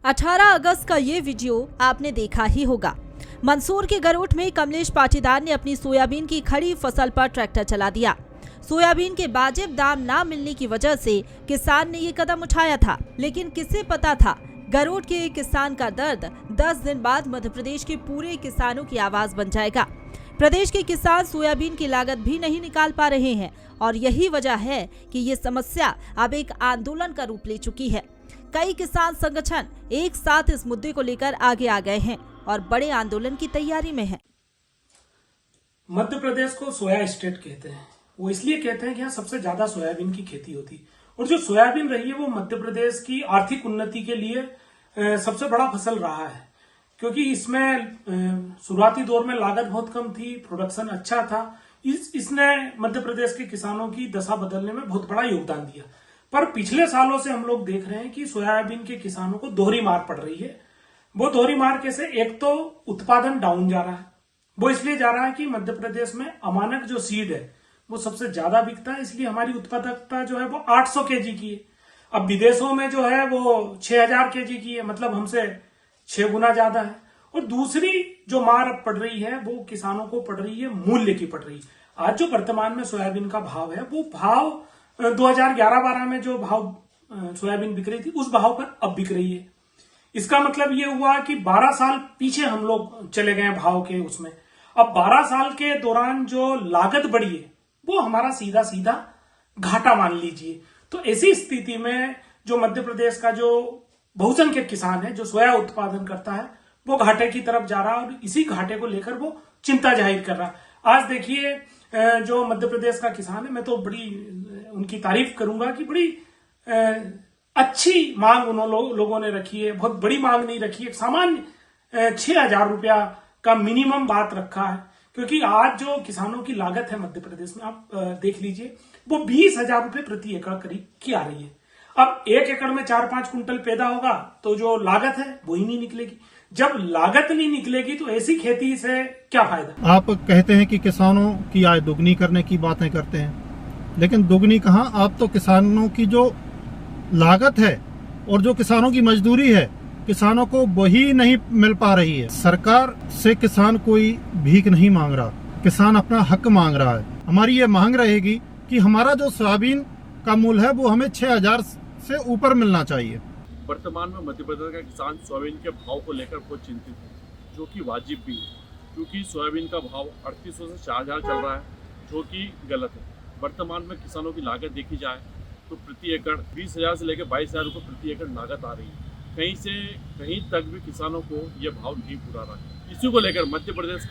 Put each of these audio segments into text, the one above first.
18 अगस्त का ये वीडियो आपने देखा ही होगा। मंदसौर के गरोठ में कमलेश पाटीदार ने अपनी सोयाबीन की खड़ी फसल पर ट्रैक्टर चला दिया। सोयाबीन के वाजिब दाम ना मिलने की वजह से किसान ने ये कदम उठाया था, लेकिन किसे पता था गरोठ के एक किसान का दर्द 10 दिन बाद मध्य प्रदेश के पूरे किसानों की आवाज बन जाएगा। प्रदेश के किसान सोयाबीन की लागत भी नहीं निकाल पा रहे हैं और यही वजह है कि ये समस्या अब एक आंदोलन का रूप ले चुकी है। कई किसान संगठन एक साथ इस मुद्दे को लेकर आगे आ गए हैं और बड़े आंदोलन की तैयारी में हैं। मध्य प्रदेश को सोया स्टेट कहते हैं। वो इसलिए कहते हैं कि यहाँ सबसे ज्यादा सोयाबीन की खेती होती और जो सोयाबीन रही है वो मध्य प्रदेश की आर्थिक उन्नति के लिए सबसे बड़ा फसल रहा है, क्योंकि इसमें शुरुआती दौर में लागत बहुत कम थी, प्रोडक्शन अच्छा था। इसने मध्य प्रदेश के किसानों की दशा बदलने में बहुत बड़ा योगदान दिया। पर पिछले सालों से हम लोग देख रहे हैं कि सोयाबीन के किसानों को दोहरी मार पड़ रही है। वो दोहरी मार कैसे? एक तो उत्पादन डाउन जा रहा है, वो इसलिए जा रहा है कि मध्य प्रदेश में अमानक जो सीड है वो सबसे ज्यादा बिकता है, इसलिए हमारी उत्पादकता जो है वो 800 केजी की है। अब विदेशों में जो है वो 6000 केजी की है, मतलब हमसे 6 गुना ज्यादा है। और दूसरी जो मार पड़ रही है वो किसानों को पड़ रही है, मूल्य की पड़ रही है। आज जो वर्तमान में सोयाबीन का भाव है वो भाव 2011-12 में जो भाव सोयाबीन बिक रही थी उस भाव पर अब बिक रही है। इसका मतलब ये हुआ कि 12 साल पीछे हम लोग चले गए भाव के उसमें। अब 12 साल के दौरान जो लागत बढ़ी है वो हमारा सीधा सीधा घाटा मान लीजिए। तो ऐसी स्थिति में जो मध्य प्रदेश का जो बहुसंख्यक किसान है जो सोया उत्पादन करता है वो घाटे की तरफ जा रहा है और इसी घाटे को लेकर वो चिंता जाहिर कर रहा है। आज देखिए जो मध्य प्रदेश का किसान है, मैं तो बड़ी उनकी तारीफ करूंगा कि बड़ी अच्छी मांग उन लोगों ने रखी है। बहुत बड़ी मांग नहीं रखी है, सामान्य 6000 रुपया का मिनिमम बात रखा है, क्योंकि आज जो किसानों की लागत है मध्य प्रदेश में आप देख लीजिए वो 20,000 रुपए प्रति एकड़ करीब की आ रही है। अब 1 एकड़ में 4-5 कुंटल पैदा होगा तो जो लागत है वो ही नहीं निकलेगी। जब लागत नहीं निकलेगी तो ऐसी खेती से क्या फायदा? आप कहते हैं कि किसानों की आय दुगनी करने की बातें करते हैं, लेकिन दुगनी कहाँ, आप तो किसानों की जो लागत है और जो किसानों की मजदूरी है किसानों को वही नहीं मिल पा रही है। सरकार से किसान कोई भीख नहीं मांग रहा, किसान अपना हक मांग रहा है। हमारी ये मांग रहेगी कि हमारा जो सोयाबीन का मूल्य है वो हमें 6000 से ऊपर मिलना चाहिए। वर्तमान में मध्य प्रदेश का किसान सोयाबीन के भाव को लेकर बहुत चिंतित है, जो कि वाजिब भी है, क्योंकि सोयाबीन का भाव 3800 से 4000 चल रहा है, जो कि गलत है। वर्तमान में किसानों की लागत देखी जाए तो प्रति एकड़ 20,000 से लेकर 22,000 रुपये प्रति एकड़ लागत आ रही है। कहीं से कहीं तक भी किसानों को यह भाव नहीं पूरा रहा है। इसी को लेकर मध्य प्रदेश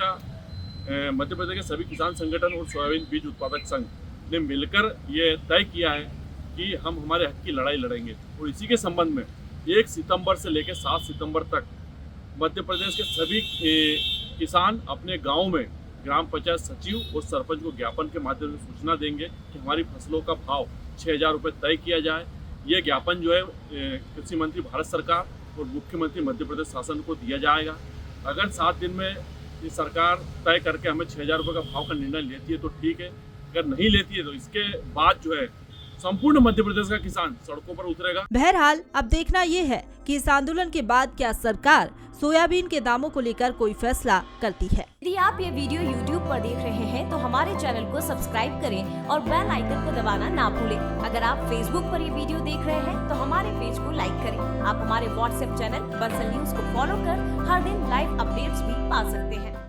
के सभी किसान संगठन और सोयाबीन बीज उत्पादक संघ ने मिलकर ये तय किया है कि हम हमारे हक की लड़ाई लड़ेंगे। और इसी के संबंध में 1 सितंबर से लेकर 7 सितंबर तक मध्य प्रदेश के सभी किसान अपने गाँव में ग्राम पंचायत सचिव और सरपंच को ज्ञापन के माध्यम से सूचना देंगे कि हमारी फसलों का भाव 6000 रुपये तय किया जाए। ये ज्ञापन जो है कृषि मंत्री भारत सरकार और मुख्यमंत्री मध्य प्रदेश शासन को दिया जाएगा। अगर 7 दिन में ये सरकार तय करके हमें 6000 रुपये का भाव का निर्णय लेती है तो ठीक है, अगर नहीं लेती है तो इसके बाद जो है संपूर्ण मध्य प्रदेश का किसान सड़कों पर उतरेगा। बहरहाल अब देखना ये है कि इस आंदोलन के बाद क्या सरकार सोयाबीन के दामों को लेकर कोई फैसला करती है। यदि आप ये वीडियो YouTube पर देख रहे हैं तो हमारे चैनल को सब्सक्राइब करें और बेल आइकन को दबाना ना भूलें। अगर आप Facebook पर ये वीडियो देख रहे हैं तो हमारे पेज को लाइक करें। आप हमारे WhatsApp चैनल बंसल न्यूज को फॉलो कर हर दिन लाइव अपडेट्स भी पा सकते हैं।